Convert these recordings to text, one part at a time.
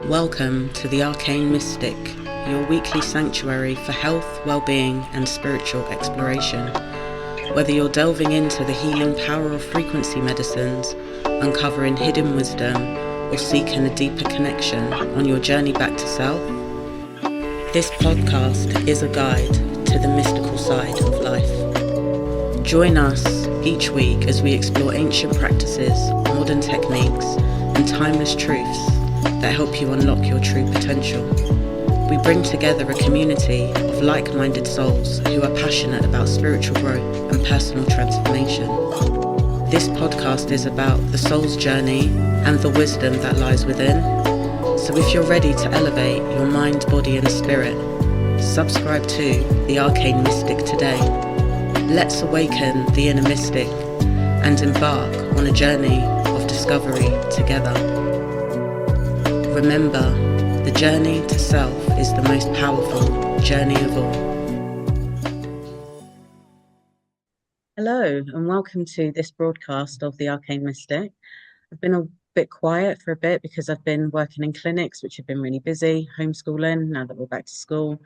Welcome to the ArcaneMystic, your weekly sanctuary for health, well-being and spiritual exploration. Whether you're delving into the healing power of frequency medicines, uncovering hidden wisdom, or seeking a deeper connection on your journey back to self, this podcast is a guide to the mystical side of life. Join us each week as we explore ancient practices, modern techniques, and timeless truths that help you unlock your true potential. We bring together a community of like-minded souls who are passionate about spiritual growth and personal transformation. This podcast is about the soul's journey and the wisdom that lies within. So if you're ready to elevate your mind, body and spirit, subscribe to the ArcaneMystic today. Let's awaken the inner mystic and embark on a journey of discovery together. Remember, the journey to self is the most powerful journey of all. Hello, and welcome to this broadcast of the ArcaneMystic. I've been a bit quiet for a bit because I've been working in clinics, which have been really busy, homeschooling, now that we're back to school,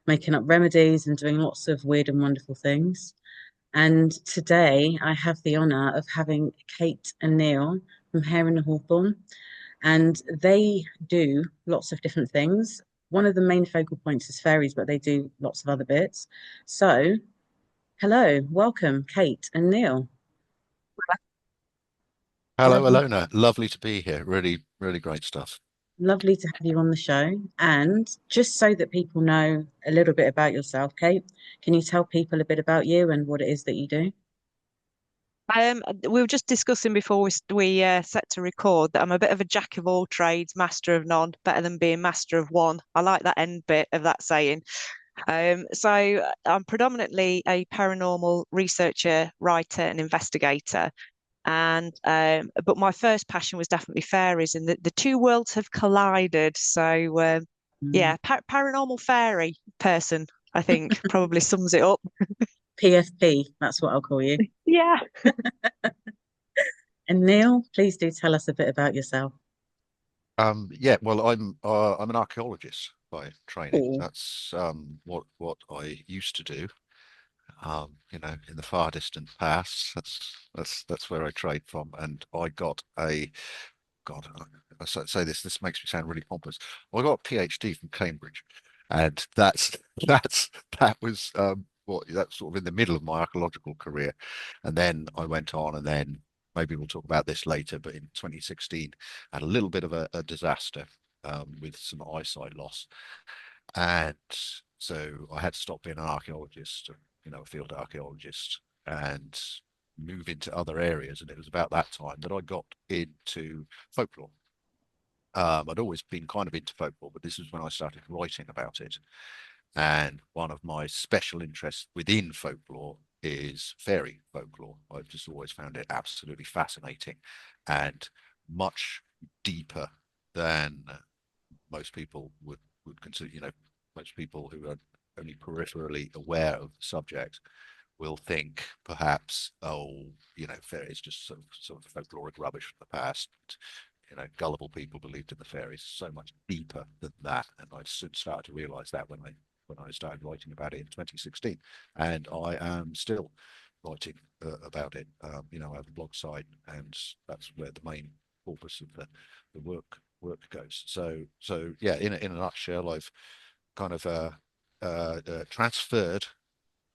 making up remedies and doing lots of weird and wonderful things. And today I have the honour of having Kate and Neil from Hare and Hawthorn. And they do lots of different things. One of the main focal points is fairies, but they do lots of other bits. So, hello, welcome, Kate and Neil. Hello, Um, Elona. Lovely to be here. Really, really great stuff. Lovely to have you on the show. And just so that people know a little bit about yourself, Kate, can you tell people a bit about you and what it is that you do? We were just discussing before we set to record that I'm a bit of a jack of all trades, master of none, better than being master of one. I like that end bit of that saying. So I'm predominantly a paranormal researcher, writer, and investigator. And but my first passion was definitely fairies, and the two worlds have collided. So Mm, yeah, paranormal fairy person, I think, probably sums it up. PFP, that's what I'll call you. Yeah. And Neil, please do tell us a bit about yourself. Yeah, well, I'm an archaeologist by training. Oh, That's what I used to do. In the far distant past. That's where I trade from, and I got a God. Say this. This makes me sound really pompous. I got a PhD from Cambridge, and that's that was what that's sort of in the middle of my archaeological career, and then I went on, and then maybe we'll talk about this later. But in 2016, I had a little bit of a disaster with some eyesight loss, and so I had to stop being an archaeologist, a field archaeologist, and move into other areas. And it was about that time that I got into folklore. I'd always been kind of into folklore, but this is when I started writing about it. And one of my special interests within folklore is fairy folklore. I've just always found it absolutely fascinating and much deeper than most people would consider. Most people who are only peripherally aware of the subject will think perhaps, oh, fairies just sort of folkloric rubbish from the past. Gullible people believed in the fairies so much deeper than that, and I soon started to realize that when I started writing about it in 2016, and I am still writing about it. I have a blog site, and that's where the main corpus of the work goes. So yeah, in a nutshell, I've kind of transferred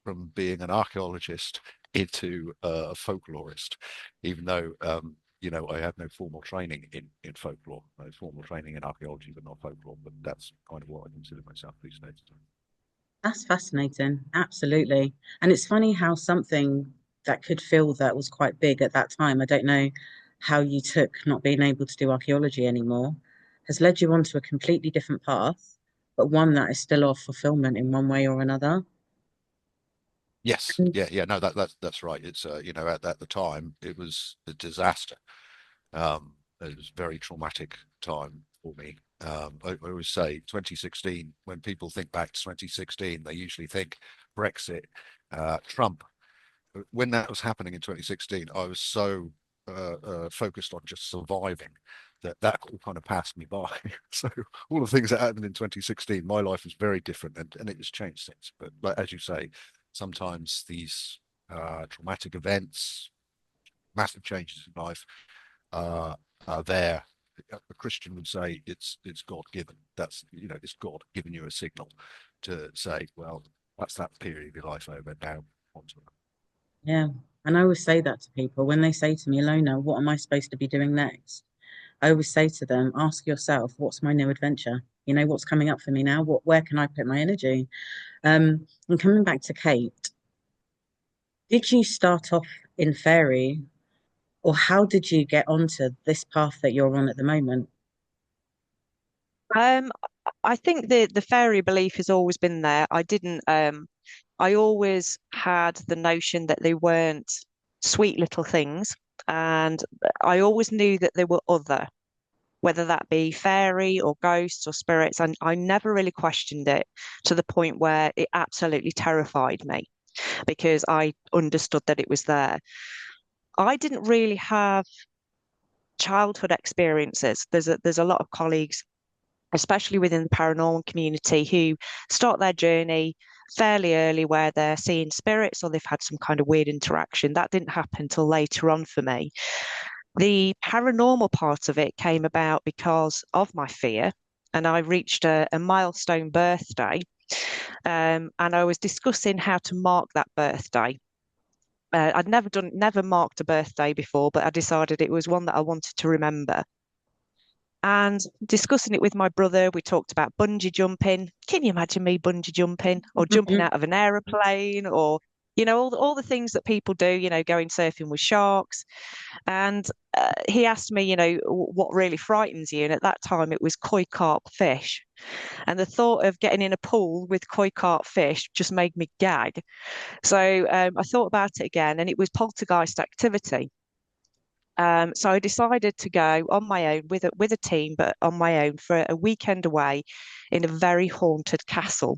from being an archaeologist into a folklorist, even though I have no formal training in folklore. I have formal training in archaeology, but not folklore. But that's kind of what I consider myself these days. that's fascinating. Absolutely. And it's funny how something that could feel that was quite big at that time, I don't know how you took not being able to do archaeology anymore, has led you onto a completely different path, but one that is still of fulfillment in one way or another. Yes, And yeah, no, that's right. It's at the time it was a disaster. It was a very traumatic time for me. I always say 2016, when people think back to 2016, they usually think Brexit, Trump. When that was happening in 2016, I was so focused on just surviving that all kind of passed me by. So all the things that happened in 2016, my life was very different, and it has changed since. But like, as you say, sometimes these traumatic events, massive changes in life, are there. A Christian would say it's God given. That's, it's God giving you a signal to say, well, that's that period of your life over now. Onto it. Yeah. And I always say that to people when they say to me, Elona, what am I supposed to be doing next? I always say to them, ask yourself, what's my new adventure? What's coming up for me now? Where can I put my energy? And coming back to Kate, did you start off in fairy, or how did you get onto this path that you're on at the moment? Um, I think the fairy belief has always been there. I always had the notion that they weren't sweet little things, and I always knew that they were other, whether that be fairy or ghosts or spirits, and I never really questioned it to the point where it absolutely terrified me because I understood that it was there. I didn't really have childhood experiences. There's a lot of colleagues, especially within the paranormal community, who start their journey fairly early where they're seeing spirits or they've had some kind of weird interaction. That didn't happen until later on for me. The paranormal part of it came about because of my fear, and I reached a milestone birthday, and I was discussing how to mark that birthday. I'd never marked a birthday before, but I decided it was one that I wanted to remember. And discussing it with my brother, we talked about bungee jumping. Can you imagine me bungee jumping or jumping out of an aeroplane or, all the things that people do, going surfing with sharks. And he asked me, what really frightens you? And at that time, it was koi carp fish. And the thought of getting in a pool with koi carp fish just made me gag. So I thought about it again, and it was poltergeist activity. So I decided to go on my own with a team, but on my own for a weekend away in a very haunted castle.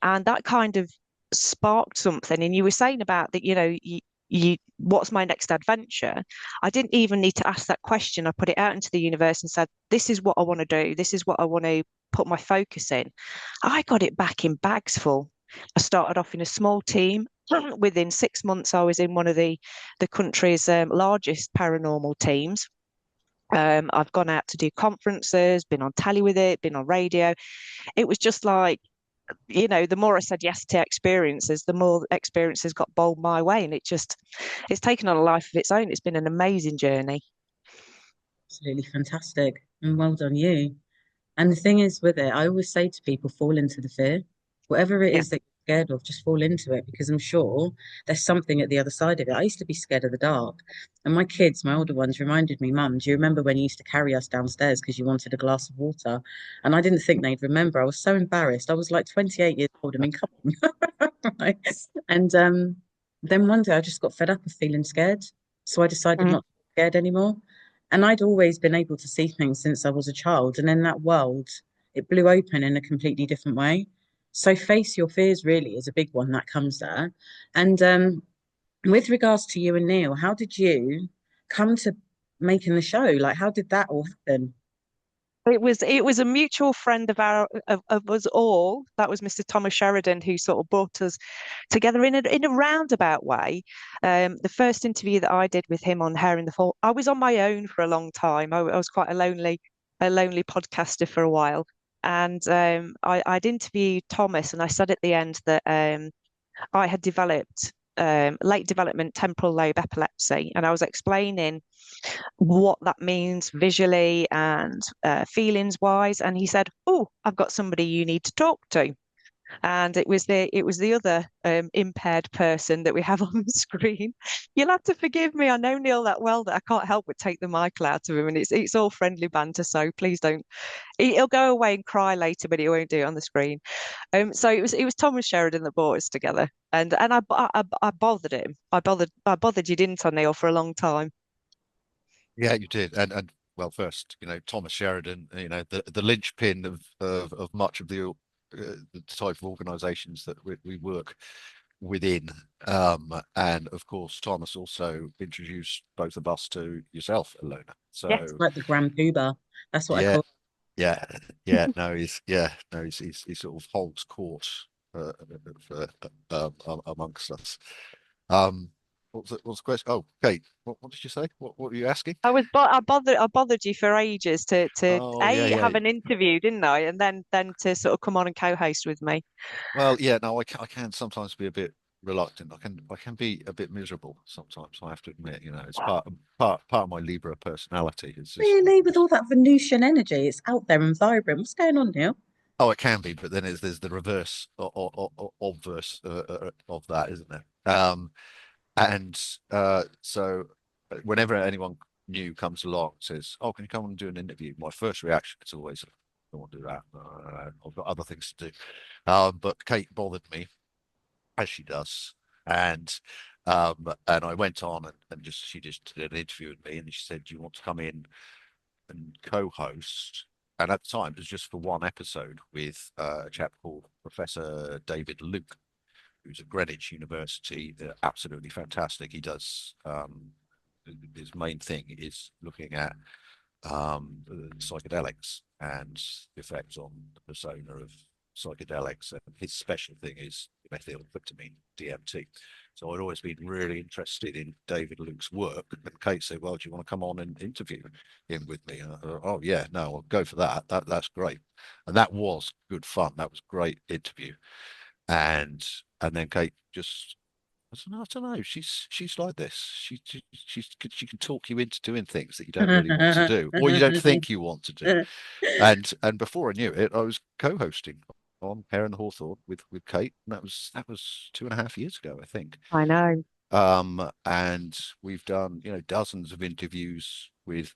And that kind of sparked something. And you were saying about that, what's my next adventure? I didn't even need to ask that question. I put it out into the universe and said, this is what I want to do. This is what I want to put my focus in. I got it back in bags full. I started off in a small team. Within 6 months, I was in one of the country's largest paranormal teams. I've gone out to do conferences, been on telly with it, been on radio. It was just like, the more I said yes to experiences, the more experiences got bowled my way. And it's taken on a life of its own. It's been an amazing journey. Absolutely fantastic. And well done you. And the thing is with it, I always say to people, fall into the fear. Whatever it Yeah. is that you're scared of, just fall into it because I'm sure there's something at the other side of it. I used to be scared of the dark. And my kids, my older ones, reminded me, Mum, do you remember when you used to carry us downstairs because you wanted a glass of water? And I didn't think they'd remember. I was so embarrassed. I was like 28 years old. I mean, come on. Right. And then one day I just got fed up of feeling scared. So I decided Mhm. not to be scared anymore. And I'd always been able to see things since I was a child. And in that world, it blew open in a completely different way. So face your fears really is a big one that comes there. And with regards to you and Neil, how did you come to making the show? Like, how did that all happen? It was a mutual friend of us all. That was Mr. Thomas Sheridan who sort of brought us together in a roundabout way. The first interview that I did with him on Hair in the Fall, I was on my own for a long time. I was quite a lonely podcaster for a while, and I'd interviewed Thomas, and I said at the end that I had developed late development temporal lobe epilepsy, and I was explaining what that means visually and feelings wise. And he said, "Oh, I've got somebody you need to talk to." And it was the other impaired person that we have on the screen. You'll have to forgive me. I know Neil that well that I can't help but take the mic out of him, and it's all friendly banter. So please don't. He'll go away and cry later, but he won't do it on the screen. So it was Thomas Sheridan that brought us together, and I bothered him. I bothered you, didn't I, Neil, for a long time. Yeah, you did. And well, first, Thomas Sheridan, the linchpin of much of the type of organisations that we work within. And of course, Thomas also introduced both of us to yourself, Elona. Yes. So Like the Grand Poobah. That's what I yeah, call. yeah, yeah. No, he sort of holds court for, amongst us. What's the question? Oh, Kate, what did you say? What were you asking? I bothered you for ages to Oh, yeah, yeah. have an interview, didn't I? And then to sort of come on and co-host with me. Well, yeah. No, I can sometimes be a bit reluctant. I can be a bit miserable sometimes. I have to admit, it's part of my Libra personality. It's just Really, with all that Venusian energy, it's out there and vibrant. What's going on, Neil? oh, it can be, but then there's the reverse of that, isn't there? And so whenever anyone new comes along says, "Oh, can you come and do an interview?" My first reaction is always, "I don't want to do that. I've got other things to do." But Kate bothered me, as she does, and I went on and she just did an interview with me, and she said, "Do you want to come in and co-host?" And at the time, it was just for one episode with a chap called Professor David Luke, who's at Greenwich University. Absolutely fantastic. He does his main thing is looking at psychedelics and the effects on the persona of psychedelics. And his special thing is methylphenidate, DMT. So I'd always been really interested in David Luke's work. And Kate said, "Well, do you want to come on and interview him with me?" And I thought, "Oh yeah, no, I'll go for that. That's great." And that was good fun. That was a great interview. And and then Kate just I don't know. She's like this. She can talk you into doing things that you don't really want to do, or you don't think you want to do. And before I knew it, I was co-hosting on Hare and the Hawthorn with Kate, and that was 2.5 years ago, I think. I know. And we've done dozens of interviews with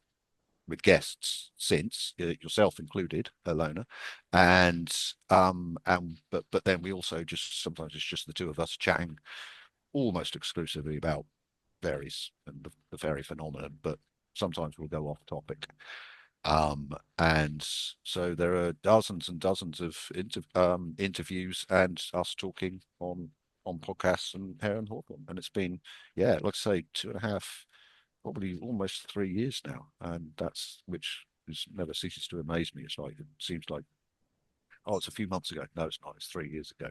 guests since, yourself included, Alona, but then we also just sometimes it's just the two of us chatting almost exclusively about fairies and the fairy phenomenon, but sometimes we'll go off topic. And so there are dozens and dozens of interviews and us talking on podcasts and Hare and Hawthorn, and it's been like I say, 2.5, probably almost 3 years now, and that's which is never ceases to amaze me. It's like it seems like it's a few months ago. No, it's not. It's 3 years ago.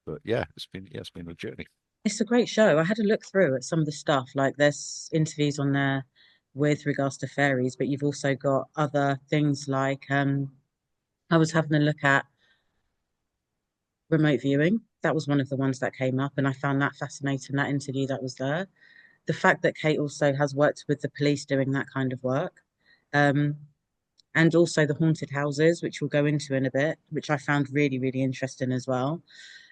But it's been a journey. It's a great show. I had a look through at some of the stuff. Like there's interviews on there with regards to fairies, but you've also got other things like I was having a look at remote viewing. That was one of the ones that came up, and I found that fascinating, that interview that was there. The fact that Kate also has worked with the police doing that kind of work. Um, and also the haunted houses, which we'll go into in a bit, which I found really, really interesting as well.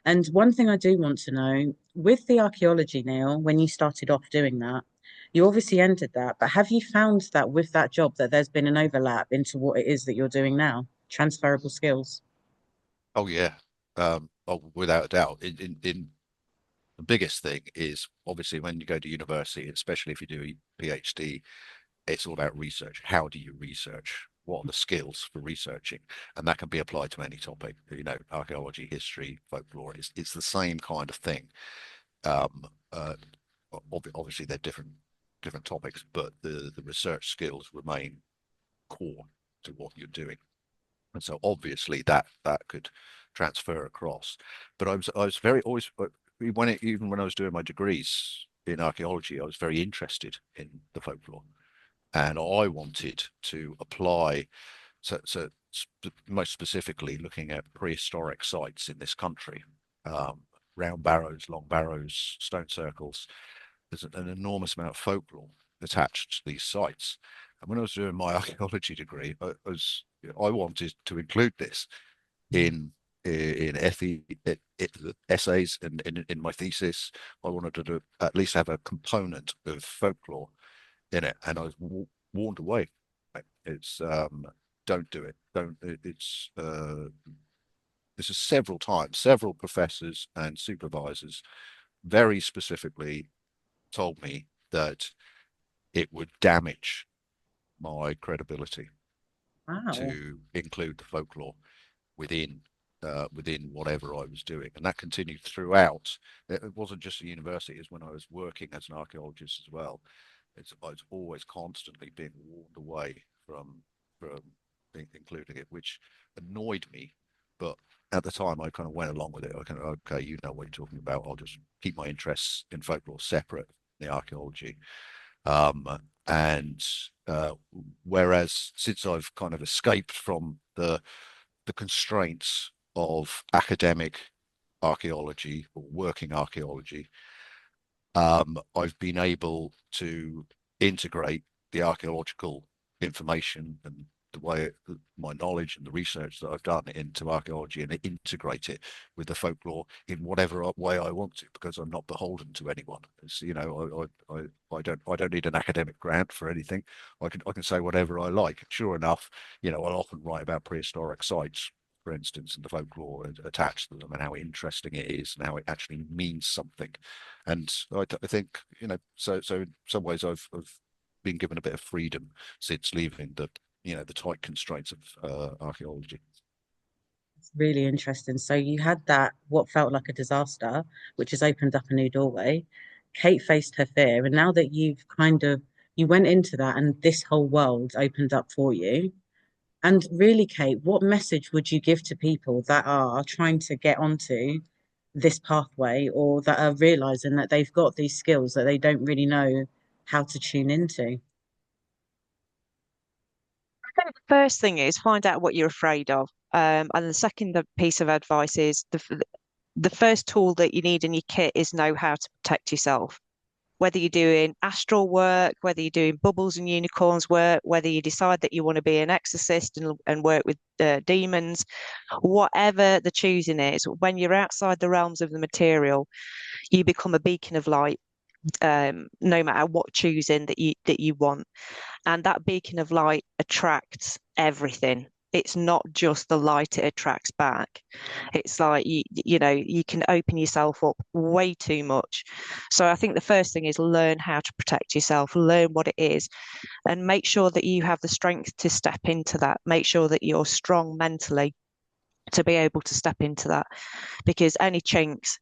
And one thing I do want to know with the archaeology, Neil, when you started off doing that, you obviously ended that, but have you found that with that job that there's been an overlap into what it is that you're doing now? Transferable skills. Oh yeah, without a doubt. In the biggest thing is obviously when you go to university, especially if you do a PhD, it's all about research. How do you research? What are the skills for researching? And that can be applied to any topic. Archaeology, history, folklore. It's the same kind of thing. Um, uh, Obviously they're different topics, but the research skills remain core to what you're doing. And so obviously that could transfer across. But I was very always even when I was doing my degrees in archaeology, I was very interested in the folklore, and I wanted to apply. Most specifically, looking at prehistoric sites in this country, round barrows, long barrows, stone circles. There's an enormous amount of folklore attached to these sites. And when I was doing my archaeology degree, I wanted to include this in essays and in my thesis. I wanted to at least have a component of folklore in it, and I was warned away. It's don't do it. Don't. This is several times. Several professors and supervisors very specifically told me that it would damage my credibility Wow. to include the folklore within. within whatever I was doing, and that continued throughout. It wasn't just at university; it's when I was working as an archaeologist as well. I was always constantly being warned away from including it, which annoyed me. But at the time, I kind of went along with it. I kind of, okay, you know what you're talking about. I'll just keep my interests in folklore separate from the archaeology. Um, and whereas since I've kind of escaped from the constraints of academic archaeology or working archaeology, I've been able to integrate the archaeological information and the way my knowledge and the research that I've done into archaeology and integrate it with the folklore in whatever way I want to, because I'm not beholden to anyone. It's, you know, I don't need an academic grant for anything. I can say whatever I like. Sure enough, you know, I'll often write about prehistoric sites, for instance, and the folklore attached to them and how interesting it is and how it actually means something. And I think, you know, so in some ways I've been given a bit of freedom since leaving the, you know, the tight constraints of archaeology. It's really interesting. So you had that, what felt like a disaster, which has opened up a new doorway. Kate faced her fear, and now that you've kind of you went into that and this whole world opened up for you. And really, Kate, what message would you give to people that are trying to get onto this pathway or that are realizing that they've got these skills that they don't really know how to tune into? I think the first thing is find out what you're afraid of. And the second piece of advice is the first tool that you need in your kit is know how to protect yourself. Whether you're doing astral work, whether you're doing bubbles and unicorns work, whether you decide that you want to be an exorcist and work with demons, whatever the choosing is, when you're outside the realms of the material, you become a beacon of light, no matter what choosing that you want. And that beacon of light attracts everything. It's not just the light it attracts back. It's like you know, you can open yourself up way too much. So I think the first thing is learn how to protect yourself, learn what it is, and make sure that you have the strength to step into that. Make sure that you're strong mentally to be able to step into that, because any chinks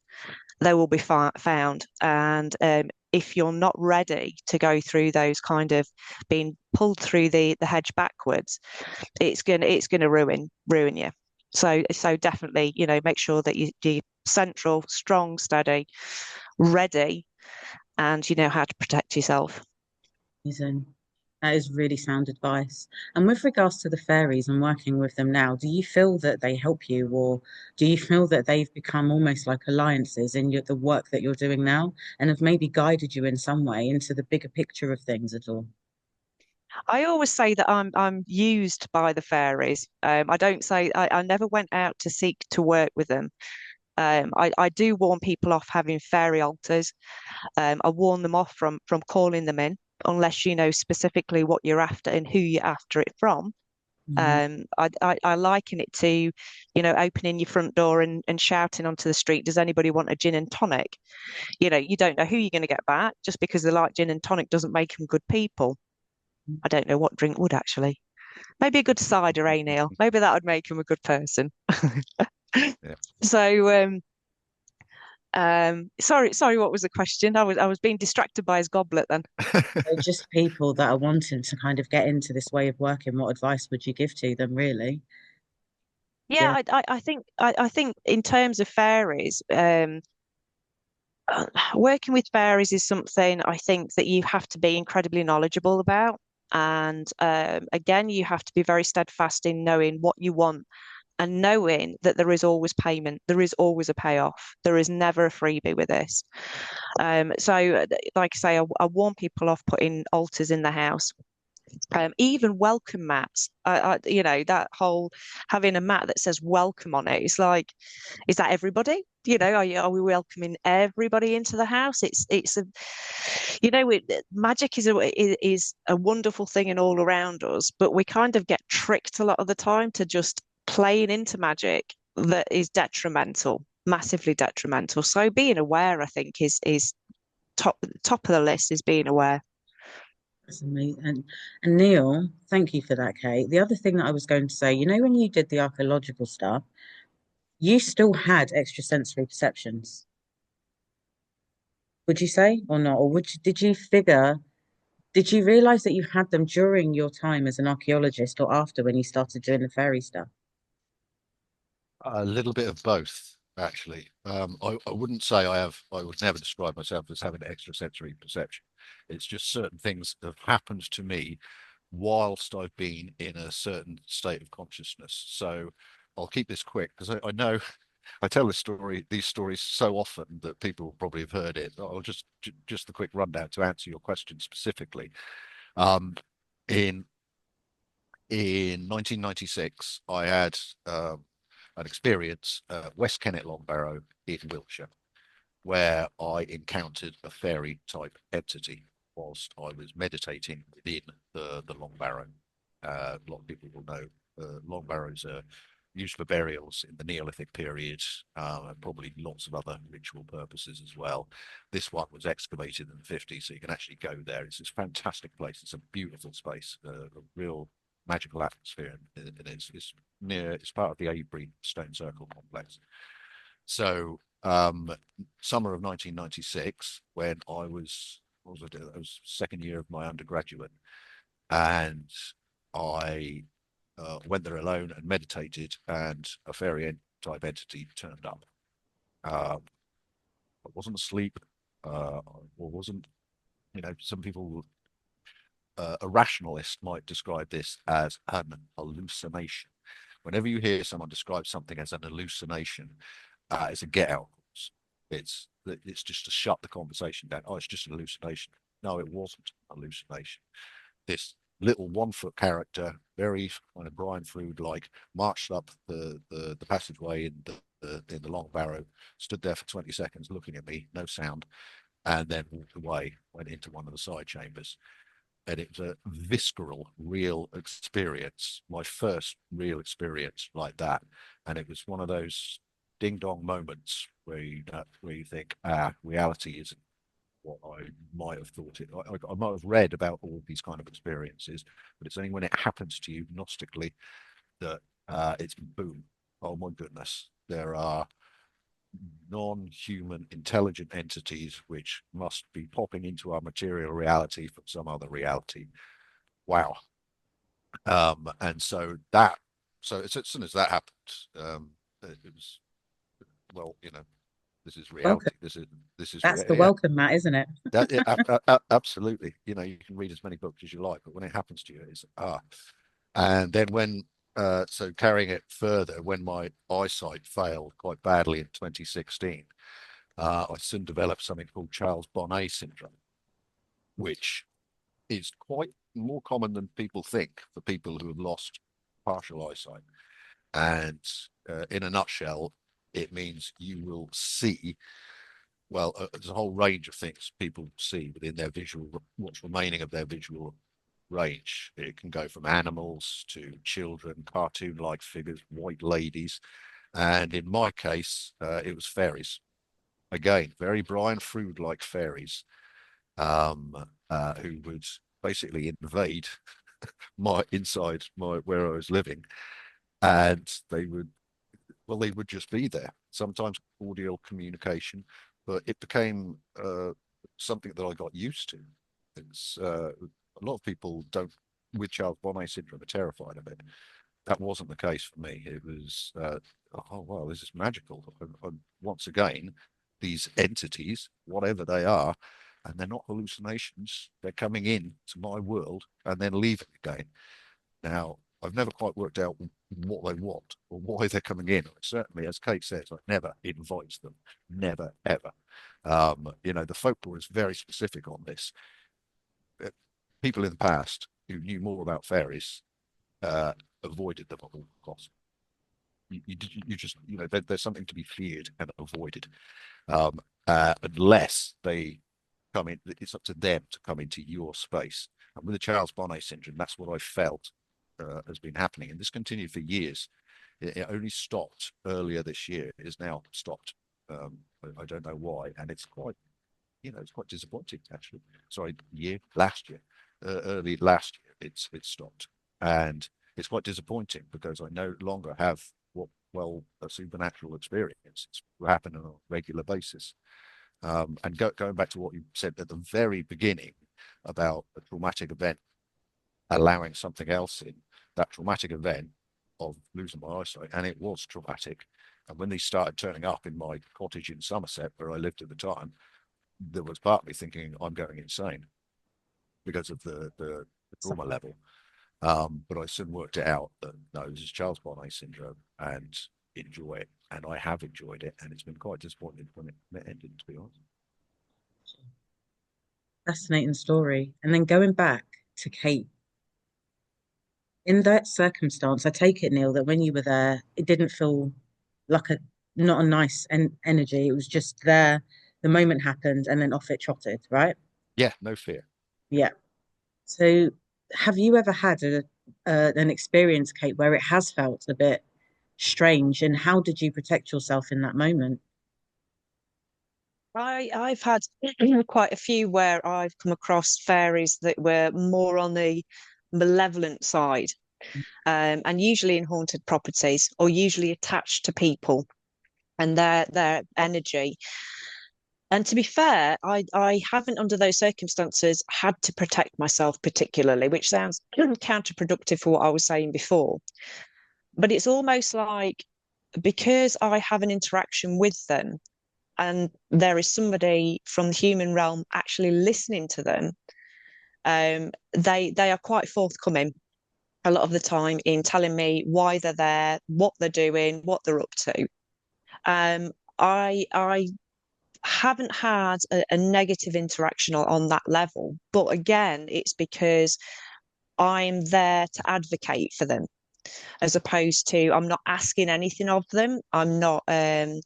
they will be found. And if you're not ready to go through those kind of being pulled through the hedge backwards, it's gonna ruin you. So definitely, you know, make sure that you're central, strong, steady, ready, and you know how to protect yourself. Amazing. That is really sound advice. And with regards to the fairies and working with them now, do you feel that they help you, or do you feel that they've become almost like alliances in the work that you're doing now and have maybe guided you in some way into the bigger picture of things at all? I always say that I'm used by the fairies. I don't say I never went out to seek to work with them. I do warn people off having fairy altars. I warn them off from calling them in unless you know specifically what you're after and who you're after it from. Mhm. I liken it to, you know, opening your front door and shouting onto the street, does anybody want a gin and tonic? You know, you don't know who you're going to get back. Just because they like gin and tonic doesn't make them good people. I don't know what drink would actually. Maybe a good cider, eh, Neil? Maybe that would make him a good person. Yeah. So, sorry, what was the question? I was being distracted by his goblet then. So just people that are wanting to kind of get into this way of working, what advice would you give to them, really? Yeah. Yeah, I think in terms of fairies, working with fairies is something I think that you have to be incredibly knowledgeable about. And again, you have to be very steadfast in knowing what you want and knowing that there is always payment, there is always a payoff, there is never a freebie with this. So, like I say, I warn people off putting altars in the house. Even welcome mats. You know, that whole having a mat that says welcome on it. It's like, is that everybody? You know, are we welcoming everybody into the house? It's a, you know, magic is a wonderful thing and all around us, but we kind of get tricked a lot of the time to just playing into magic that is detrimental, massively detrimental. So being aware, I think, is top of the list is being aware. That's amazing. And Neil, thank you for that, Kate. The other thing that I was going to say, you know, when you did the archaeological stuff, you still had extrasensory perceptions, would you say, or not? Or did you realize that you had them during your time as an archaeologist or after when you started doing the fairy stuff? A little bit of both, actually. I wouldn't say I would never describe myself as having extrasensory perception. It's just certain things have happened to me whilst I've been in a certain state of consciousness. So I'll keep this quick because I know I tell these stories so often that people probably have heard it. I'll just the quick rundown to answer your question specifically. Um, in in 1996, I had an experience West Kennet Long Barrow in Wiltshire, where I encountered a fairy type entity whilst I was meditating within the Long Barrow. A lot of people will know Long Barrows are used for burials in the Neolithic period, and probably lots of other ritual purposes as well. This one was excavated in the 50s, so you can actually go there. It's this fantastic place. It's a beautiful space, a real magical atmosphere, and it's part of the Avebury Stone Circle complex. So summer of 1996, when I was, what was I doing? I was second year of my undergraduate, and I went there alone and meditated, and a fairy type entity turned up. I wasn't asleep, or wasn't, some people, a rationalist might describe this as an hallucination. Whenever you hear someone describe something as an hallucination, it's a get out. It's just to shut the conversation down. Oh, it's just an hallucination. No, it wasn't an hallucination. This little 1 foot character, very kind of Brian Frood like, marched up the passageway in the Long Barrow, stood there for 20 seconds looking at me, no sound, and then walked away, went into one of the side chambers. And it was a visceral, real experience, my first real experience like that. And it was one of those ding dong moments where you think, reality isn't what I might have thought it. I might have read about all these kind of experiences, but it's only when it happens to you gnostically that it's boom. Oh my goodness, there are non-human intelligent entities which must be popping into our material reality from some other reality. Wow. And so as soon as that happened, it was, well, this is Welcome. reality. This is That's the yeah. welcome mat, isn't it? Absolutely. You can read as many books as you like, but when it happens to you, it's And then so carrying it further, when my eyesight failed quite badly in 2016, I soon developed something called Charles Bonnet syndrome, which is quite more common than people think for people who have lost partial eyesight. And in a nutshell, it means you will see, well, there's a whole range of things people see within their visual, what's remaining of their visual range. It can go from animals to children, cartoon-like figures, white ladies, and in my case, it was fairies. Again, very Brian Frood-like fairies, who would basically invade my inside my where I was living, and they would just be there. Sometimes audio communication, but it became something that I got used to. It's a lot of people don't with Charles Bonnet syndrome are terrified of it. That wasn't the case for me. It was oh wow, this is magical. And once again, these entities, whatever they are, and they're not hallucinations. They're coming in to my world and then leaving again. Now, I've never quite worked out what they want or why they're coming in. Certainly, as Kate says, I never invite them, never ever. The folklore is very specific on this. People in the past who knew more about fairies avoided them at all costs. You just, there's something to be feared and avoided, unless they come in. It's up to them to come into your space. And with the Charles Bonnet syndrome, that's what I felt has been happening, and this continued for years. It only stopped earlier this year. It is now stopped. I don't know why, and it's quite disappointing actually. Sorry, last year, early last year, it's stopped, and it's quite disappointing because I no longer have what well, a supernatural experience. It's happening on a regular basis. And going back to what you said at the very beginning about a traumatic event, allowing something else in, that traumatic event of losing my eyesight, and it was traumatic. And when these started turning up in my cottage in Somerset, where I lived at the time, there was part of me thinking I'm going insane because of the trauma level. But I soon worked it out that no, this is Charles Bonnet syndrome, and enjoy it. And I have enjoyed it, and it's been quite disappointing when it ended, to be honest. Fascinating story. And then going back to Kate, in that circumstance, I take it, Neil, that when you were there, it didn't feel like a not a nice energy. It was just there. The moment happened, and then off it trotted, right? Yeah, no fear. Yeah. So, have you ever had an experience, Kate, where it has felt a bit strange, and how did you protect yourself in that moment? I've had quite a few where I've come across fairies that were more on the malevolent side, and usually in haunted properties or usually attached to people and their energy. And to be fair, I haven't under those circumstances had to protect myself particularly, which sounds counterproductive for what I was saying before. But it's almost like because I have an interaction with them and there is somebody from the human realm actually listening to them, they are quite forthcoming a lot of the time in telling me why they're there, what they're doing, what they're up to. I haven't had a negative interaction on that level, but again, it's because I'm there to advocate for them, as opposed to I'm not asking anything of them. I'm not. I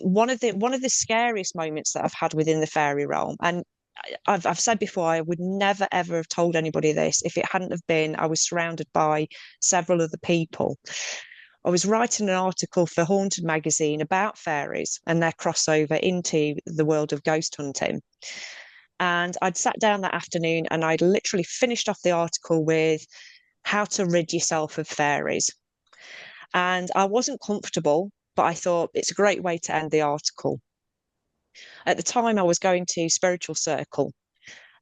one of the scariest moments that I've had within the fairy realm, and I've said before, I would never ever have told anybody this if it hadn't have been I was surrounded by several other people. I was writing an article for Haunted magazine about fairies and their crossover into the world of ghost hunting. And I'd sat down that afternoon and I'd literally finished off the article with how to rid yourself of fairies. And I wasn't comfortable, but I thought it's a great way to end the article. At the time, I was going to Spiritual Circle,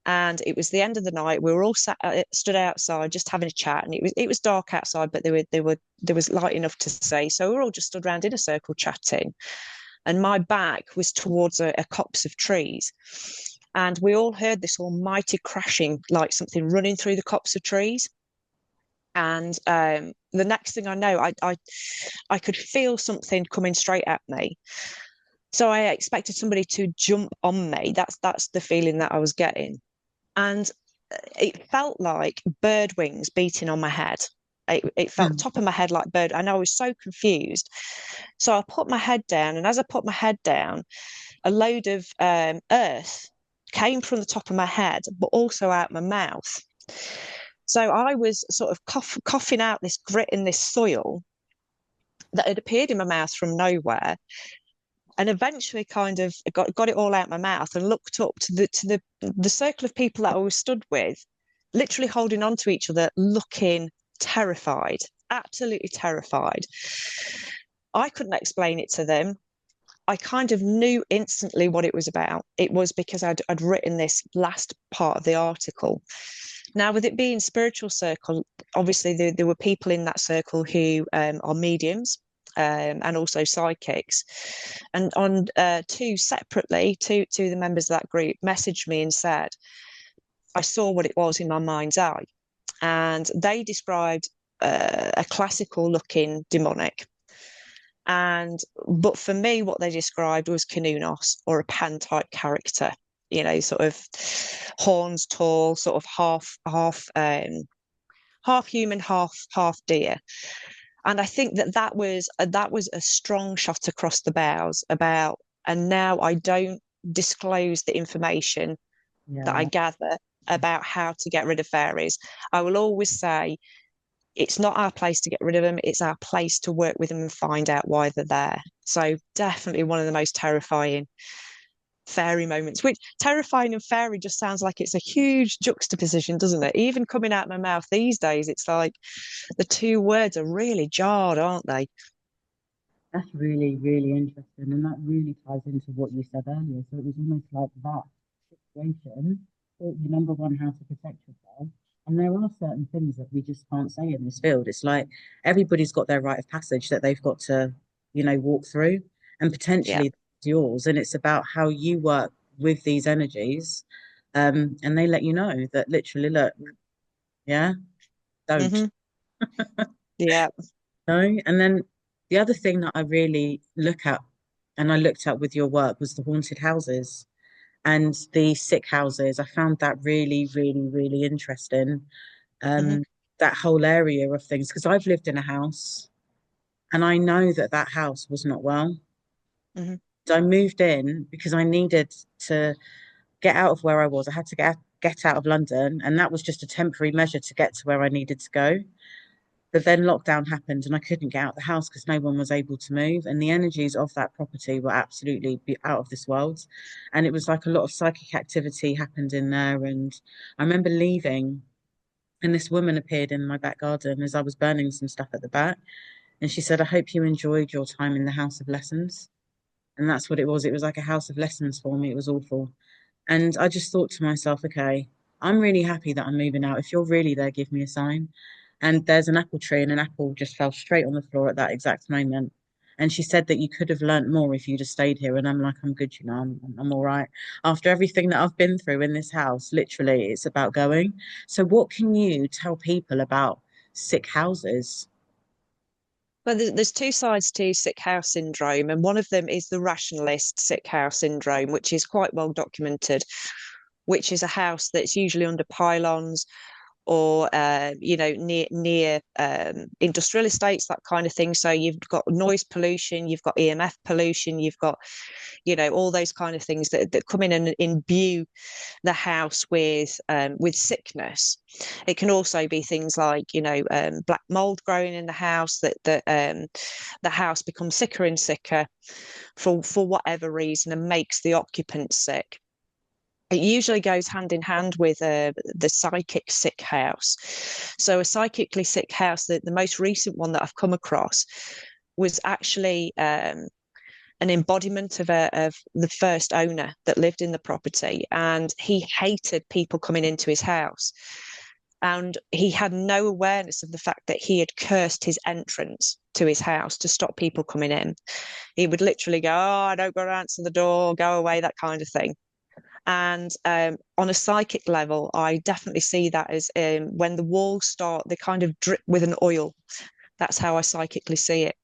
and it was the end of the night. We were all stood outside just having a chat, and it was dark outside, but there was light enough to see. So we were all just stood around in a circle chatting, and my back was towards a copse of trees, and we all heard this almighty crashing, like something running through the copse of trees. And the next thing I know, I could feel something coming straight at me. So I expected somebody to jump on me. That's the feeling that I was getting. And it felt like bird wings beating on my head. It felt top of my head like bird, and I was so confused. So I put my head down, and as I put my head down, a load of earth came from the top of my head, but also out my mouth. So I was sort of coughing out this grit in this soil that had appeared in my mouth from nowhere, and eventually kind of got it all out my mouth and looked up to the circle of people that I was stood with, literally holding on to each other, looking terrified, absolutely terrified. I couldn't explain it to them. I kind of knew instantly what it was about. It was because I'd written this last part of the article. Now, with it being Spiritual Circle, obviously there were people in that circle who are mediums, and also psychics. And on two the members of that group messaged me and said, I saw what it was in my mind's eye. And they described a classical looking demonic. But for me, what they described was Cernunnos, or a Pan type character, sort of horns tall, sort of half human, half deer. And I think that was a strong shot across the bows about. And now I don't disclose the information that I gather about how to get rid of fairies. I will always say it's not our place to get rid of them. It's our place to work with them and find out why they're there. So definitely one of the most terrifying fairy moments, which terrifying and fairy just sounds like it's a huge juxtaposition, doesn't it? Even coming out of my mouth these days, it's like the two words are really jarred, aren't they? That's really, really interesting. And that really ties into what you said earlier. So it was almost like that situation taught you, number one, how to protect yourself. And there are certain things that we just can't say in this field. It's like everybody's got their rite of passage that they've got to, walk through, and Yeah. potentially it's yours. And it's about how you work with these energies. And they let you know that literally, look, yeah, don't. Hmm. Yeah. No. And then the other thing that I really look at, and I looked at with your work, was the haunted houses and the sick houses. I found that really, really, really interesting. Hmm. Um, that whole area of things, because I've lived in a house and I know that that house was not well. Hmm. So I moved in because I needed to get out of where I was. I had to get out of London, and that was just a temporary measure to get to where I needed to go. But then lockdown happened and I couldn't get out of the house because no one was able to move. And the energies of that property were absolutely out of this world. And it was like a lot of psychic activity happened in there. And I remember leaving, and this woman appeared in my back garden as I was burning some stuff at the back. And she said, I hope you enjoyed your time in the House of Lessons. And that's what it was. It was like a house of lessons for me. It was awful. And I just thought to myself, okay, I'm really happy that I'm moving out. If you're really there, give me a sign. And there's an apple tree, and an apple just fell straight on the floor at that exact moment. And she said that you could have learnt more if you'd have stayed here. And I'm like, I'm good, I'm all right. After everything that I've been through in this house, literally, it's about going. So, what can you tell people about sick houses? Well, there's two sides to sick house syndrome, and one of them is the rationalist sick house syndrome, which is quite well documented, which is a house that's usually under pylons or near industrial estates, that kind of thing. So you've got noise pollution, you've got EMF pollution, you've got all those kind of things that come in and imbue the house with sickness. It can also be things like black mold growing in the house, that the house becomes sicker and sicker for whatever reason and makes the occupants sick. It usually goes hand in hand with the psychic sick house. So a psychically sick house, the most recent one that I've come across was actually an embodiment of the first owner that lived in the property, and he hated people coming into his house. And he had no awareness of the fact that he had cursed his entrance to his house to stop people coming in. He would literally go, "Oh, I don't got to answer the door, go away," that kind of thing. And on a psychic level, I definitely see that as when the walls start, they kind of drip with an oil. That's how I psychically see it.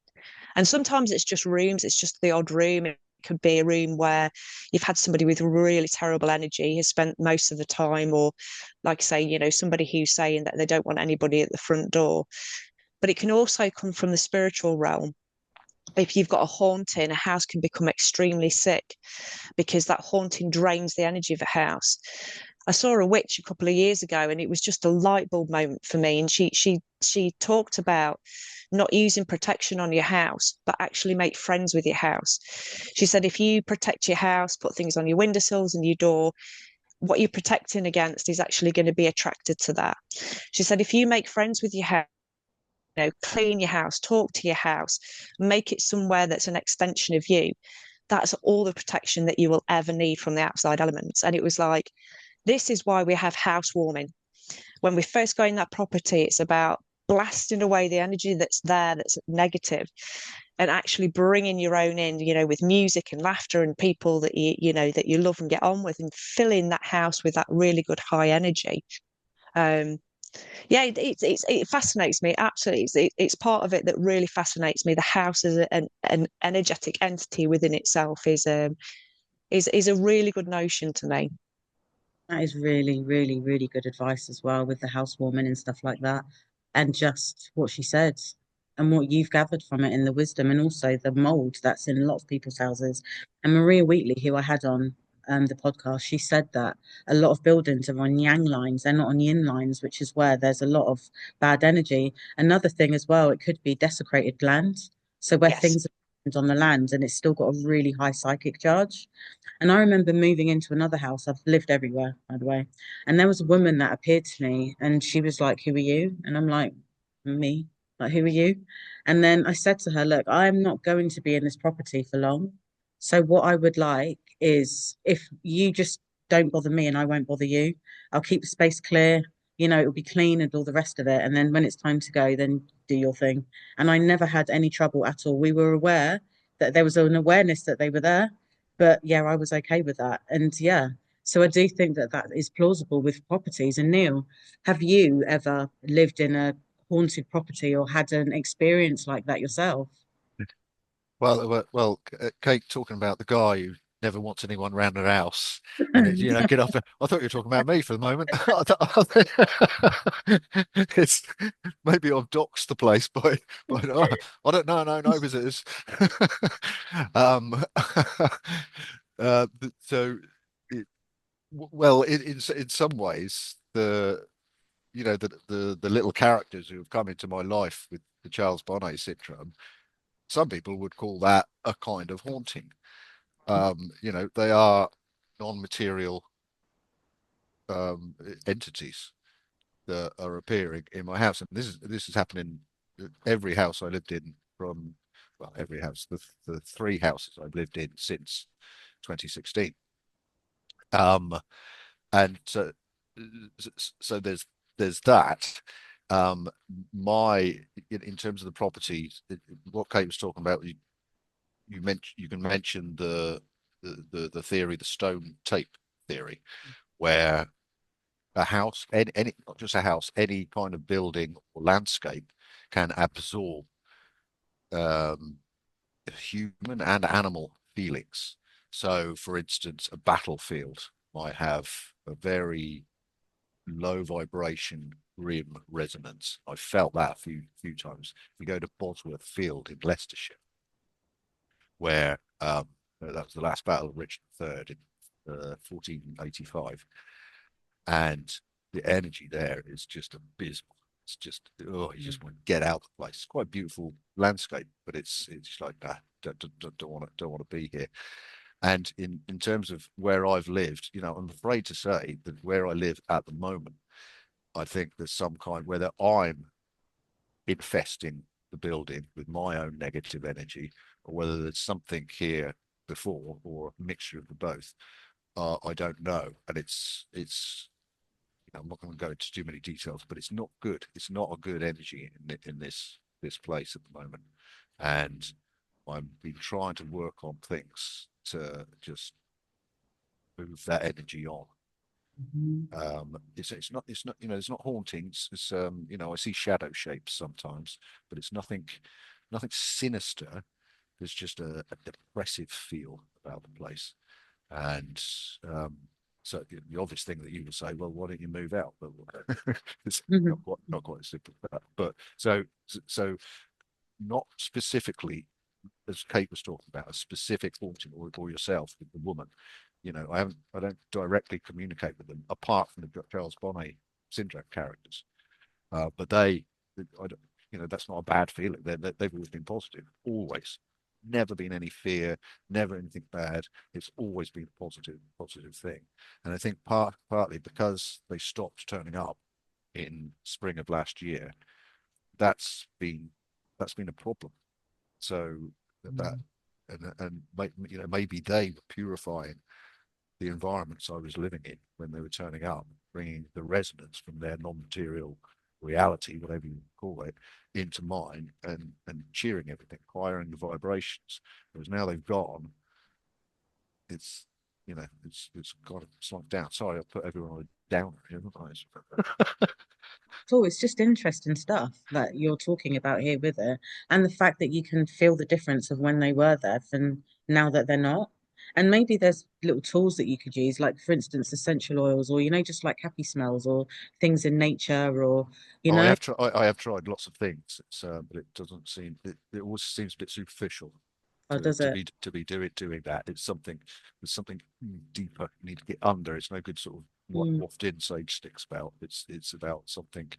And sometimes it's just rooms, it's just the odd room. It could be a room where you've had somebody with really terrible energy has spent most of the time, or like I say, somebody who's saying that they don't want anybody at the front door. But it can also come from the spiritual realm. If you've got a haunting, a house can become extremely sick because that haunting drains the energy of a house. I saw a witch a couple of years ago, and it was just a light bulb moment for me. And she talked about not using protection on your house, but actually make friends with your house. She said if you protect your house, put things on your windowsills and your door, what you're protecting against is actually going to be attracted to that. She said if you make friends with your house, clean your house, talk to your house, make it somewhere that's an extension of you, that's all the protection that you will ever need from the outside elements. And it was like, this is why we have housewarming. When we first go in that property, it's about blasting away the energy that's there, that's negative, and actually bringing your own in, with music and laughter and people that that you love and get on with, and filling that house with that really good high energy. Yeah, it fascinates me absolutely. It's part of it that really fascinates me. The house as an energetic entity within itself is a really good notion to me. That is really, really, really good advice as well with the housewarming and stuff like that. And just what she said and what you've gathered from it in the wisdom, and also the mold that's in a lot of people's houses. And Maria Wheatley, who I had on the podcast, she said that a lot of buildings are on yang lines, they're not on yin lines, which is where there's a lot of bad energy. Another thing as well, it could be desecrated land. So where Yes. things are on the land, and it's still got a really high psychic charge. And I remember moving into another house. I've lived everywhere, by the way. And there was a woman that appeared to me, and she was like, "Who are you?" And I'm like, "Me." Like, "Who are you?" And then I said to her, "Look, I'm not going to be in this property for long. So what I would like is if you just don't bother me and I won't bother you. I'll keep the space clear. You know, it'll be clean and all the rest of it. And then when it's time to go, then do your thing." And I never had any trouble at all. We were aware that there was an awareness that they were there, but yeah, I was okay with that. And yeah, so I do think that that is plausible with properties. And Neil, have you ever lived in a haunted property or had an experience like that yourself? Kate talking about the guy who never wants anyone around her house, and it's, get up. I thought you were talking about me for the moment. It's maybe I've doxed the place but I don't know, no visitors. Um, so, it, in some ways, the little characters who have come into my life with the Charles Bonnet syndrome, some people would call that a kind of haunting. They are non-material entities that are appearing in my house, and this is happening in every house I lived in from, well, every house, the three houses I've lived in since 2016. Um, and so there's that. Um, my in terms of the property, what Kate was talking about, you can mention the theory, the stone tape theory, where a house, any not just a house, any kind of building or landscape can absorb um, human and animal feelings. So, for instance, a battlefield might have a very low vibration rim resonance. I've felt that a few times. If you go to Bosworth Field in Leicestershire, where that was the last battle of Richard III in 1485, and the energy there is just abysmal. It's just, oh, you just want to get out of the place. It's quite a beautiful landscape, but it's like, nah, don't want to be here. And in terms of where I've lived, I'm afraid to say that where I live at the moment, I think there's some kind, whether I'm infesting the building with my own negative energy, or whether there's something here before, or a mixture of the both. I don't know, and it's I'm not going to go into too many details, but it's not good. It's not a good energy in this place at the moment, and I've been trying to work on things to just move that energy on. Mhm. It's not it's not hauntings. It's I see shadow shapes sometimes, but it's nothing sinister. There's just a depressive feel about the place. And so the obvious thing that you would say, well, why don't you move out? But it's Mhm. not quite as simple as that. But so not specifically, as Kate was talking about, a specific haunting, or yourself with the woman. I don't directly communicate with them apart from the Charles Bonnet syndrome characters. But I don't, that's not a bad feeling. They've always been positive, always. Never been any fear, never anything bad. It's always been a positive thing. And I think partly because they stopped turning up in spring of last year, that's been a problem. So that and maybe they were purifying the environments I was living in when they were turning up, bringing the resonance from their non-material reality, whatever you call it, into mine, and cheering everything, firing the vibrations. Whereas now they've gone, it's it's got to slump down. Sorry, I put everyone on a downer, haven't I? So it's just interesting stuff that you're talking about here with it, and the fact that you can feel the difference of when they were there and now that they're not. And maybe there's little tools that you could use, like for instance, essential oils, or just like happy smells, or things in nature, or you I know, have tried. I have tried lots of things, but it doesn't seem. It always seems a bit superficial or does it? to be doing that. It's something. There's something deeper you need to get under. It's no good sort of Mm, waft in sage sticks about. It's about something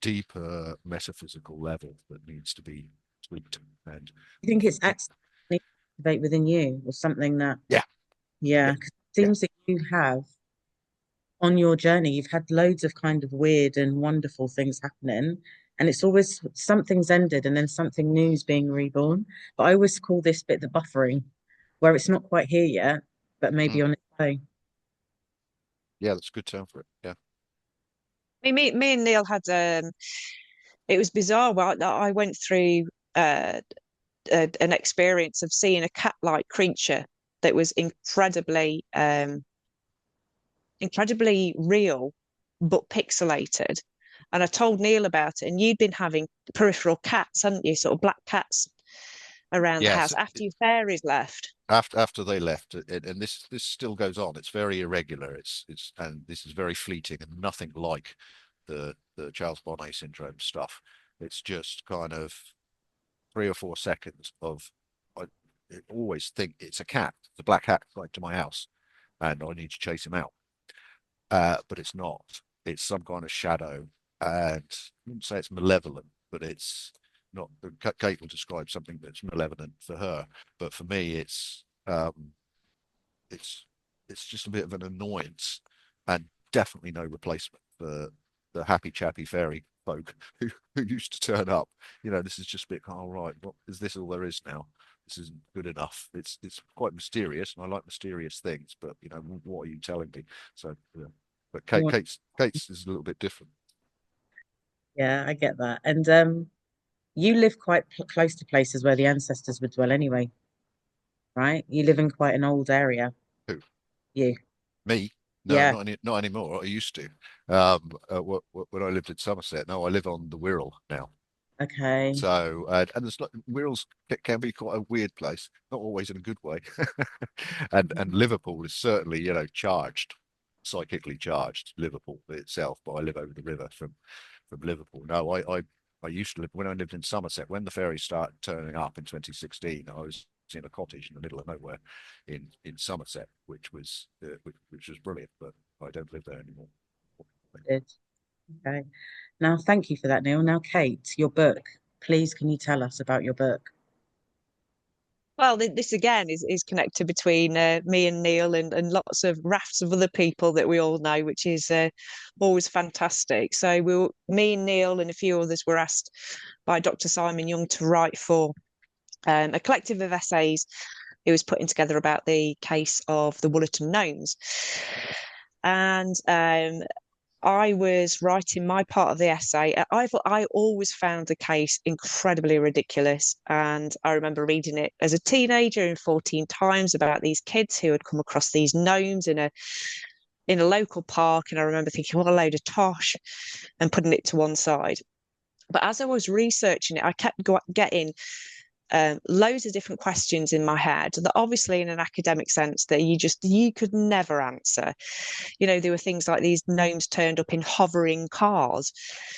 deeper metaphysical level that needs to be sweet. And You think it's accidentally activate within you or something that, yeah, yeah, yeah, 'cause it seems that you have on your journey, you've had loads of kind of weird and wonderful things happening. And it's always something's ended and then something new's being reborn. But I always call this bit the buffering, where it's not quite here yet, but maybe on its way. yeah, that's a good term for it. Yeah. Me and Neil had it was bizarre. Well, I went through an experience of seeing a cat-like creature that was incredibly real, but pixelated. And I told Neil about it, and you'd been having peripheral cats, hadn't you? Sort of black cats around the Yes. house after your fairies left. After they left, and this still goes on. It's very irregular. It's and this is very fleeting and nothing like the Charles Bonnet syndrome stuff. It's just kind of 3 or 4 seconds of I always think it's a cat, the black cat right to my house, and I need to chase him out. But it's not. It's some kind of shadow, and I wouldn't say it's malevolent, but it's not. Kate will describe something that's malevolent for her, but for me, it's it's just a bit of an annoyance, and definitely no replacement for the happy chappy fairy folk who used to turn up. This is just a bit, all right, what is this all there is now? This isn't good enough. It's quite mysterious, and I like mysterious things, but what are you telling me? So, yeah. But Kate's is a little bit different. Yeah, I get that. And you live quite close to places where the ancestors would dwell anyway, right? You live in quite an old area. Who? You. Me? No, Yeah. not anymore. I used to. When I lived in Somerset. No, I live on the Wirral now. Okay. So, and there's not Wirral's can be quite a weird place, not always in a good way. And Liverpool is certainly, charged, psychically charged, Liverpool itself. But I live over the river from Liverpool. No, I used to live when I lived in Somerset. When the fairies started turning up in 2016, I was in a cottage in the middle of nowhere in Somerset, which was brilliant. But I don't live there anymore. Good. Okay. Now, thank you for that, Neil. Now, Kate, your book. Please, can you tell us about your book? Well, this again is connected between me and Neil and lots of rafts of other people that we all know, which is always fantastic. So me and Neil and a few others were asked by Dr. Simon Young to write for a collective of essays he was putting together about the case of the Woollerton Gnomes. And I was writing my part of the essay. I always found the case incredibly ridiculous. And I remember reading it as a teenager in 14 times about these kids who had come across these gnomes in a local park. And I remember thinking, what a load of tosh, and putting it to one side. But as I was researching it, I kept getting loads of different questions in my head that obviously in an academic sense that you could never answer. There were things like these gnomes turned up in hovering cars.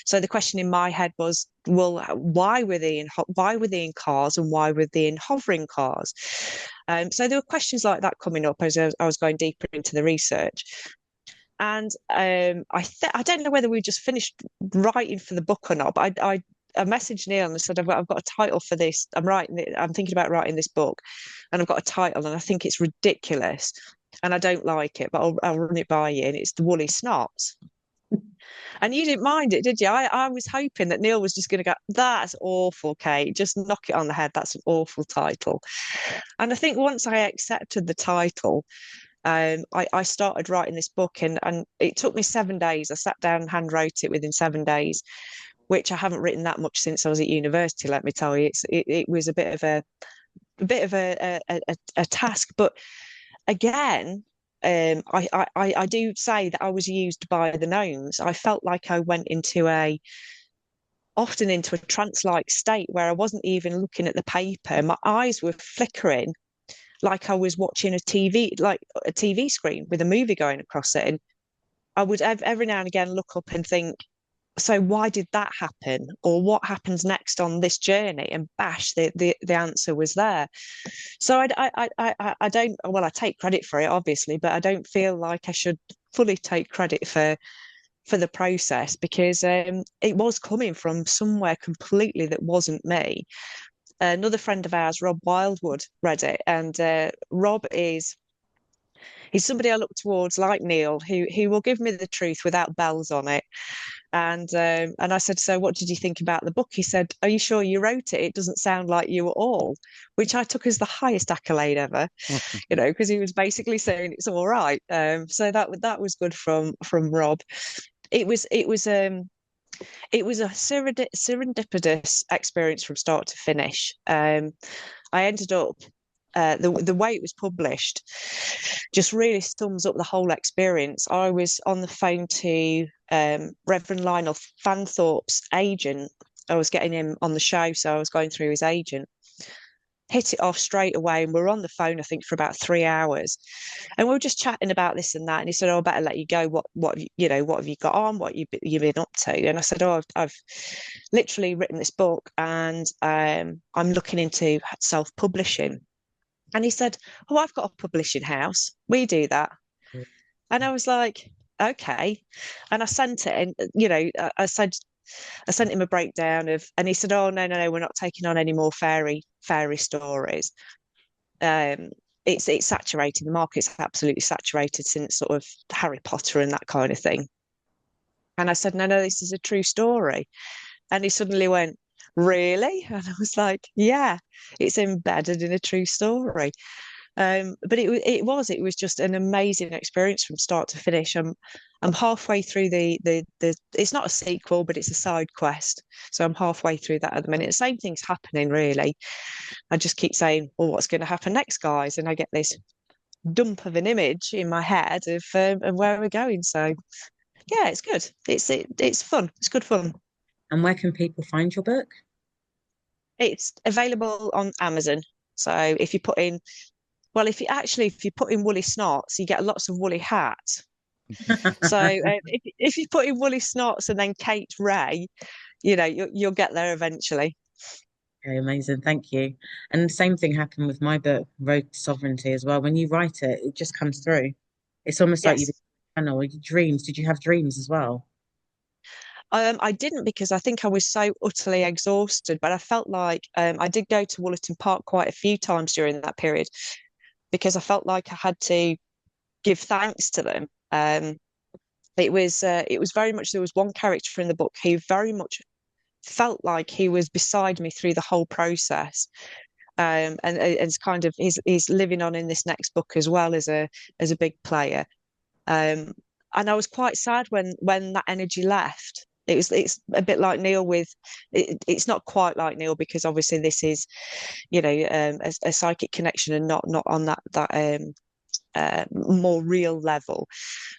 So the question in my head was, well, why were they in cars and why were they in hovering cars? So there were questions like that coming up as I was going deeper into the research. And I don't know whether we just finished writing for the book or not, but I messaged Neil and I said, I've got a title for this. I'm thinking about writing this book, and I've got a title, and I think it's ridiculous, and I don't like it, but I'll run it by you. And it's The Woolly Snots. And you didn't mind it, did you? I was hoping that Neil was just going to go, that's awful, Kate. Just knock it on the head. That's an awful title. And I think once I accepted the title, I started writing this book, and it took me 7 days. I sat down and hand wrote it within 7 days, which I haven't written that much since I was at university. Let me tell you, it was a bit of a task. But again, I do say that I was used by the gnomes. I felt like I went often into a trance-like state where I wasn't even looking at the paper. My eyes were flickering like I was watching a TV screen with a movie going across it. And I would every now and again look up and think, so why did that happen? Or what happens next on this journey? And bash, the answer was there. So I don't, well, I take credit for it, obviously, but I don't feel like I should fully take credit for the process, because it was coming from somewhere completely that wasn't me. another friend of ours, Rob Wildwood, read it, and Rob he's somebody I look towards, like Neil, who will give me the truth without bells on it. And I said, so what did you think about the book? He said, are you sure you wrote it? It doesn't sound like you at all, which I took as the highest accolade ever, you know, because he was basically saying it's all right. So that was good from Rob. It was a serendipitous experience from start to finish. I ended up the way it was published just really sums up the whole experience. I was on the phone to Reverend Lionel Fanthorpe's agent. I was getting him on the show, so I was going through his agent. Hit it off straight away, and we were on the phone, I think, for about 3 hours, and we were just chatting about this and that. And he said, "Oh, I better let you go. What you know? What have you got on? What you been up to?" And I said, "Oh, I've literally written this book, and I'm looking into self-publishing." And he said, "Oh, I've got a publishing house. We do that." And I was like, "Okay." And I sent it, and I sent him a breakdown of, and he said, "Oh, no, we're not taking on any more fairy stories. It's saturated. The market's absolutely saturated since sort of Harry Potter and that kind of thing." And I said, "No, this is a true story." And he suddenly went, "Really?" And I was like, "Yeah, it's embedded in a true story." But it was just an amazing experience from start to finish. I'm halfway through the it's not a sequel, but it's a side quest. So I'm halfway through that at the minute. The same thing's happening really. I just keep saying, "Well, what's going to happen next, guys?" And I get this dump of an image in my head of where we're going. So yeah, it's good. It's fun. It's good fun. And where can people find your book? It's available on Amazon. So if you put in, well, if you put in woolly snots, you get lots of woolly hats. So if you put in woolly snots and then Kate Ray, you'll get there eventually. Okay, amazing. Thank you. And the same thing happened with my book, Road to Sovereignty, as well. When you write it, it just comes through. It's almost like you Yes. channel your dreams. Did you have dreams as well? I didn't, because I think I was so utterly exhausted, but I felt like I did go to Woollerton Park quite a few times during that period because I felt like I had to give thanks to them. It was very much, there was one character in the book who very much felt like he was beside me through the whole process. And it's kind of he's living on in this next book as well as a big player. And I was quite sad when that energy left. It's a bit like Neil with it's not quite like Neil because obviously this is a psychic connection and not on that more real level.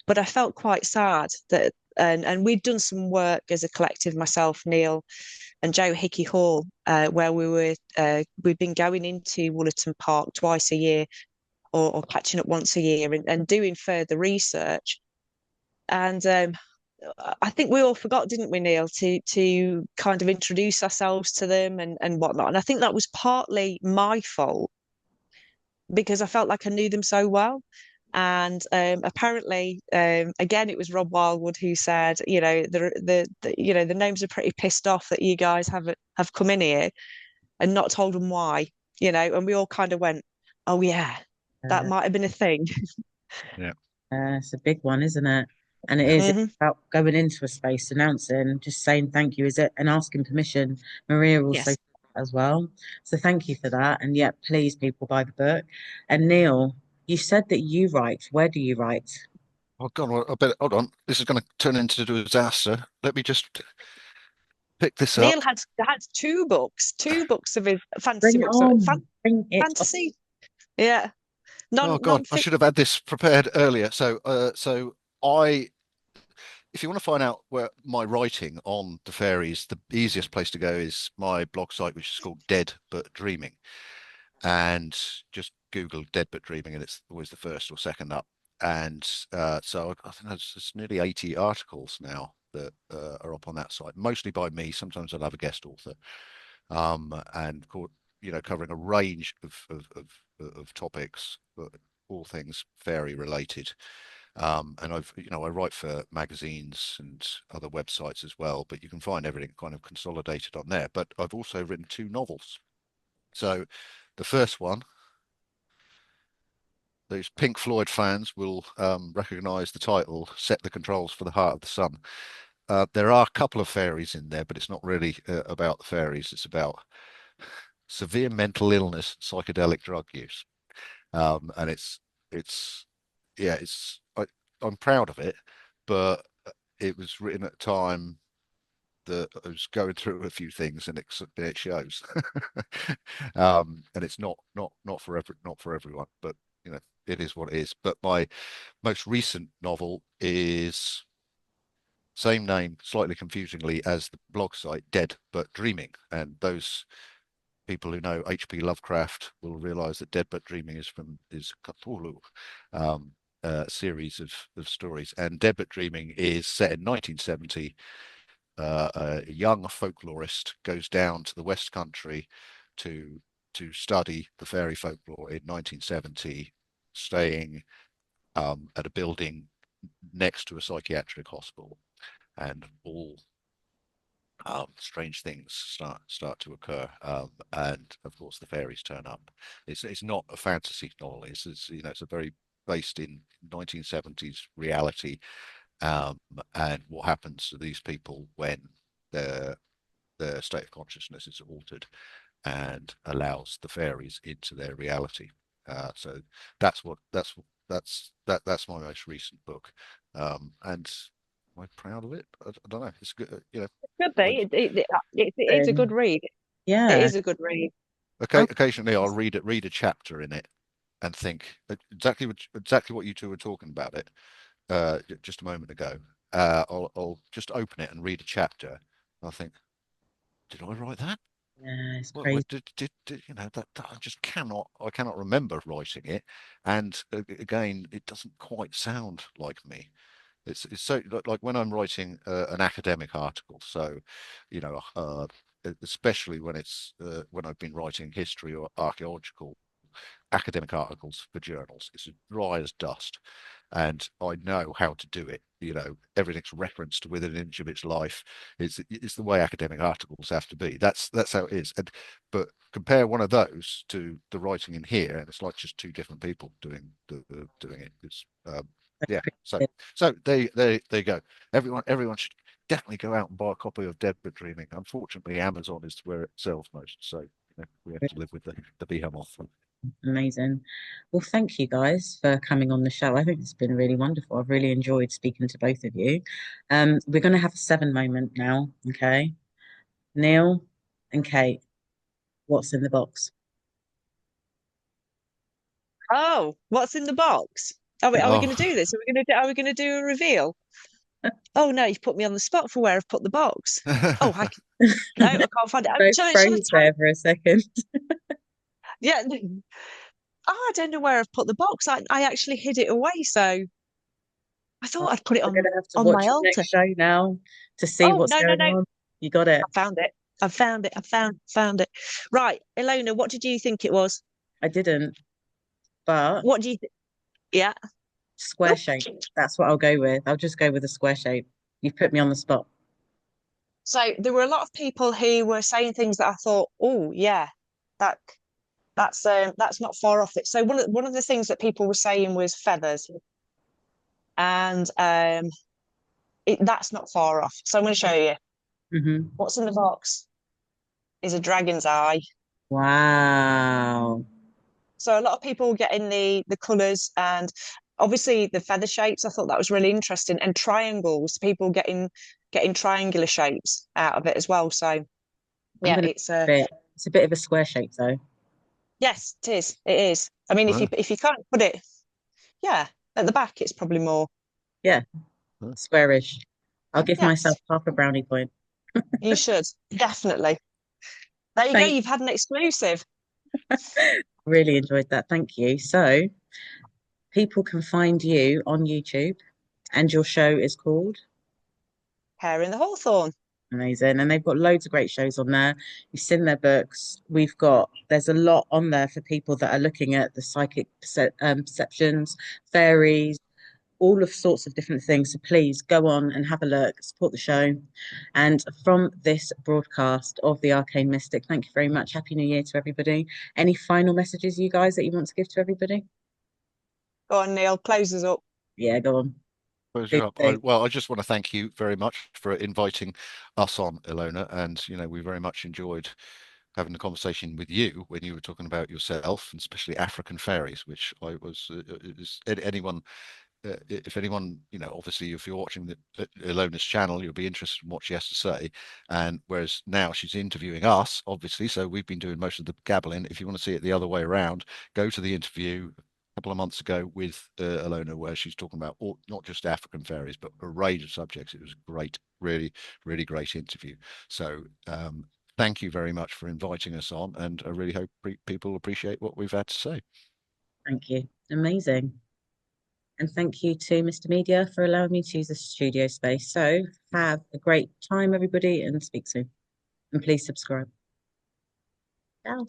But I felt quite sad that and we'd done some work as a collective, myself, Neil, and Joe Hickey Hall, where we'd been going into Woollerton Park twice a year or catching up once a year and doing further research. And I think we all forgot, didn't we, Neil, to kind of introduce ourselves to them and whatnot. And I think that was partly my fault because I felt like I knew them so well. And apparently, again, it was Rob Wildwood who said, the names are pretty pissed off that you guys have come in here and not told them why, and we all kind of went, "Oh yeah, that might have been a thing." Yeah. It's a big one, isn't it? And it Yeah. is it's about going into a space, announcing, just saying thank you, is it, and asking permission. Maria also Yes. as well. So thank you for that. And yeah, please, people, buy the book. And Neil, you said that you write. Where do you write? Oh God, well, I bet. Hold on, this is going to turn into a disaster. Let me just pick this up. Neil had two books of his fantasy Bring it books. on. Bring it on. Fantasy, yeah, Oh non God, I should have had this prepared earlier. So if you want to find out where my writing on the fairies, the easiest place to go is my blog site, which is called Dead But Dreaming, and just Google Dead But Dreaming, and it's always the first or second up. And so I think there's nearly 80 articles now that are up on that site, mostly by me. Sometimes I'll have a guest author, and covering a range of topics, but all things fairy related. And I write for magazines and other websites as well, but you can find everything kind of consolidated on there. But I've also written 2 novels. So the first one, those Pink Floyd fans will recognize the title, Set the Controls for the Heart of the Sun. There are a couple of fairies in there, but it's not really about the fairies. It's about severe mental illness, psychedelic drug use. And it's yeah, I'm proud of it, but it was written at a time that I was going through a few things, and it shows. And it's not for everyone, but you know, it is what it is. But my most recent novel is same name, slightly confusingly, as the blog site Dead But Dreaming, and those people who know H.P. Lovecraft will realize that Dead But Dreaming is from is Cthulhu, series of stories. And Dead But Dreaming is set in 1970. A young folklorist goes down to the West Country to study the fairy folklore in 1970, staying at a building next to a psychiatric hospital, and all strange things start to occur, and of course the fairies turn up. It's not a fantasy novel. It's you know, it's a very based in 1970s reality, and what happens to these people when their state of consciousness is altered and allows the fairies into their reality. So that's that's my most recent book, and am I proud of it? I don't know. It's good, you know. Could be. It is a good read. It Yeah. is a good read. I'm Occasionally, I'll read a chapter in it and think exactly what you two were talking about it just a moment ago. I'll just open it and read a chapter. And I'll think, did I write that? Yeah, it's What crazy. did you know that I cannot remember writing it, and again, it doesn't quite sound like me. It's so like when I'm writing an academic article. So, you know, especially when I've been writing history or archaeological academic articles for journals. It's as dry as dust, and I know how to do it. You know, everything's referenced within an inch of its life. It's the way academic articles have to be. That's how it is. And but compare one of those to the writing in here, and it's like just two different people doing it. It's yeah. So there you go. Everyone should definitely go out and buy a copy of Dead But Dreaming. Unfortunately, Amazon is where it sells most, so you know, we have to live with the behemoth. Amazing. Well, thank you guys for coming on the show. I think it's been really wonderful. I've really enjoyed speaking to both of you. We're going to have a seven moment now. Okay. Neil and Kate, what's in the box? Oh, what's in the box? Are we Oh, going to do this? Are we going to do a reveal? Oh no, you've put me on the spot for where I've put the box. Oh, no, I can't find it. Both Shall I froze there for a second. Yeah. Oh, I don't know where I've put the box. I actually hid it away, so I Oh, thought I'd put it we're going to have to on my watch the altar. next show now to see Oh what's no, no, going no! on. You got it. I found it. I found it. I found it. Right, Elona, what did you think it was? I didn't, but What do you think? Yeah. square Oh, shape. That's what I'll go with. I'll just go with a square shape. You've put me on the spot. so there were a lot of people who were saying things that I thought, oh yeah, that that's not far off it. So one of the things that people were saying was feathers, and that's not far off. So I'm going to show you Hmm. what's in the box is a dragon's eye. Wow. So a lot of people getting the colours and obviously the feather shapes. I thought that was really interesting, and triangles. People getting triangular shapes out of it as well. So I'm yeah, gonna it's a bit of a square shape though. yes, it is. It is. I mean, well, if you can't put it, yeah, at the back, it's probably more. Yeah, well, squarish. I'll give myself Yes, half a brownie point. you should definitely. There you go. Thank You've had an exclusive. Really enjoyed that. Thank you. So people can find you on YouTube and your show is called Hair in the Hawthorn. Amazing. And they've got loads of great shows on there. You've seen their books. There's a lot on there for people that are looking at the psychic perceptions, fairies, all of sorts of different things. So please go on and have a look, support the show. And from this broadcast of the Arcane Mystic, thank you very much. Happy New Year to everybody. Any final messages, you guys, that you want to give to everybody? Go on, Neil, close us up. Yeah, go on. Well, I just want to thank you very much for inviting us on, Elona, and we very much enjoyed having the conversation with you when you were talking about yourself, and especially African fairies, which I was anyone. If anyone, obviously, if you're watching the Elona's channel, you'll be interested in what she has to say. And whereas now she's interviewing us, obviously, so we've been doing most of the gabbling. If you want to see it the other way around, go to the interview couple of months ago with Elona, where she's talking about not just African fairies, but a range of subjects. It was great, really, really great interview. So thank you very much for inviting us on, and I really hope people appreciate what we've had to say. Thank you. Amazing. And thank you to Mr. Media for allowing me to use the studio space. So have a great time, everybody, and speak soon. And please subscribe. Ciao.